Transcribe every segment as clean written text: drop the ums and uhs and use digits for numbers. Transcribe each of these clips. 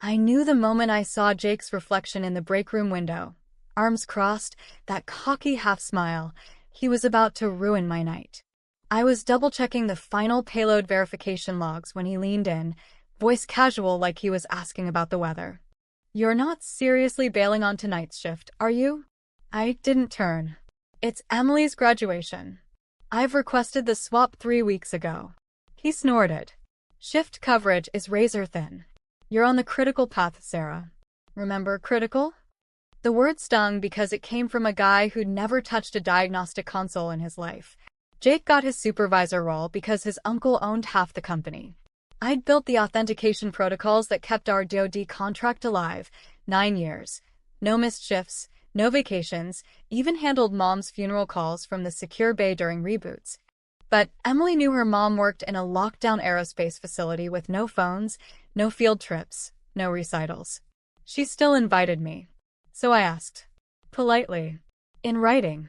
I knew the moment I saw Jake's reflection in the break room window. Arms crossed, that cocky half-smile. He was about to ruin my night. I was double-checking the final payload verification logs when he leaned in, voice casual like he was asking about the weather. "You're not seriously bailing on tonight's shift, are you?" I didn't turn. "It's Emily's graduation. I've requested the swap 3 weeks ago." He snorted. "Shift coverage is razor thin. You're on the critical path, Sarah. Remember critical?" The word stung because it came from a guy who'd never touched a diagnostic console in his life. Jake got his supervisor role because his uncle owned half the company. I'd built the authentication protocols that kept our DoD contract alive. 9 years. No missed shifts, no vacations, even handled Mom's funeral calls from the secure bay during reboots. But Emily knew her mom worked in a lockdown aerospace facility with no phones, no field trips, no recitals. She still invited me. So I asked. Politely. In writing.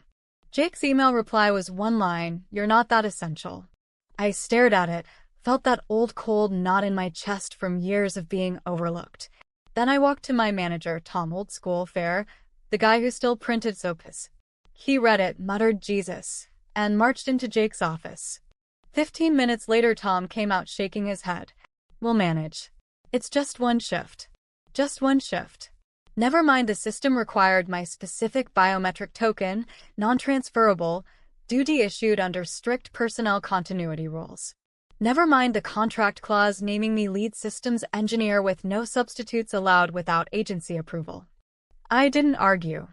Jake's email reply was one line, "You're not that essential." I stared at it, felt that old cold knot in my chest from years of being overlooked. Then I walked to my manager, Tom Old School Fair, the guy who still printed soaps. He read it, muttered Jesus, and marched into Jake's office. 15 minutes later Tom came out shaking his head. "We'll manage. It's just one shift. Just one shift. Never mind the system required my specific biometric token, non-transferable, duty issued under strict personnel continuity rules. Never mind the contract clause naming me lead systems engineer with no substitutes allowed without agency approval." I didn't argue.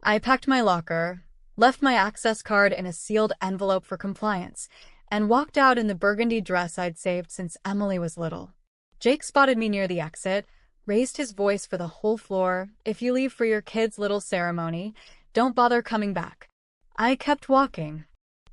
I packed my locker, left my access card in a sealed envelope for compliance, and walked out in the burgundy dress I'd saved since Emily was little. Jake spotted me near the exit, raised his voice for the whole floor. "If you leave for your kid's little ceremony, don't bother coming back." I kept walking.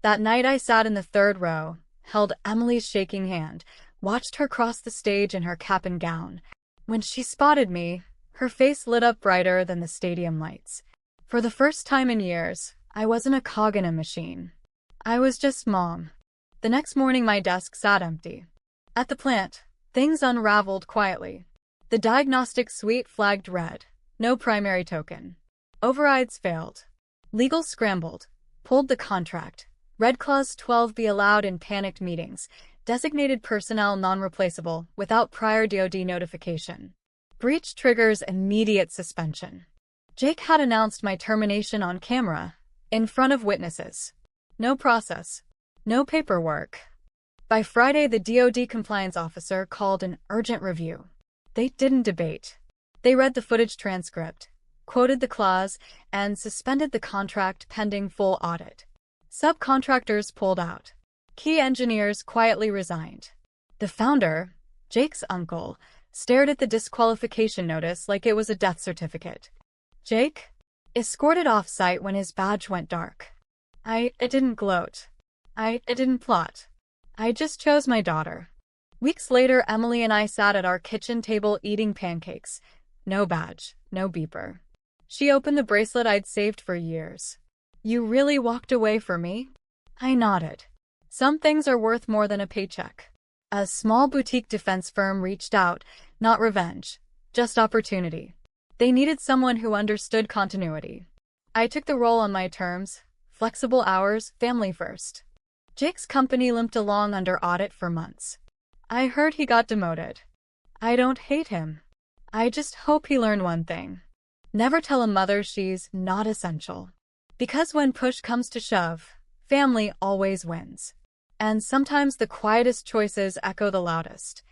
That night I sat in the third row, held Emily's shaking hand, watched her cross the stage in her cap and gown. When she spotted me, her face lit up brighter than the stadium lights. For the first time in years, I wasn't a cog in a machine. I was just Mom. The next morning my desk sat empty. At the plant, things unraveled quietly. The diagnostic suite flagged red. No primary token. Overrides failed. Legal scrambled. Pulled the contract. Red Clause 12B allowed in panicked meetings. Designated personnel non-replaceable without prior DoD notification. Breach triggers immediate suspension. Jake had announced my termination on camera, in front of witnesses. No process. No paperwork. By Friday, the DoD compliance officer called an urgent review. They didn't debate. They read the footage transcript, quoted the clause, and suspended the contract pending full audit. Subcontractors pulled out. Key engineers quietly resigned. The founder, Jake's uncle, stared at the disqualification notice like it was a death certificate. Jake? Escorted off-site when his badge went dark. I didn't gloat. I didn't plot. I just chose my daughter. Weeks later, Emily and I sat at our kitchen table eating pancakes. No badge, no beeper. She opened the bracelet I'd saved for years. "You really walked away for me?" I nodded. Some things are worth more than a paycheck. A small boutique defense firm reached out, not revenge, just opportunity. They needed someone who understood continuity. I took the role on my terms, flexible hours, family first. Jake's company limped along under audit for months. I heard he got demoted. I don't hate him. I just hope he learned one thing. Never tell a mother she's not essential. Because when push comes to shove, family always wins. And sometimes the quietest choices echo the loudest.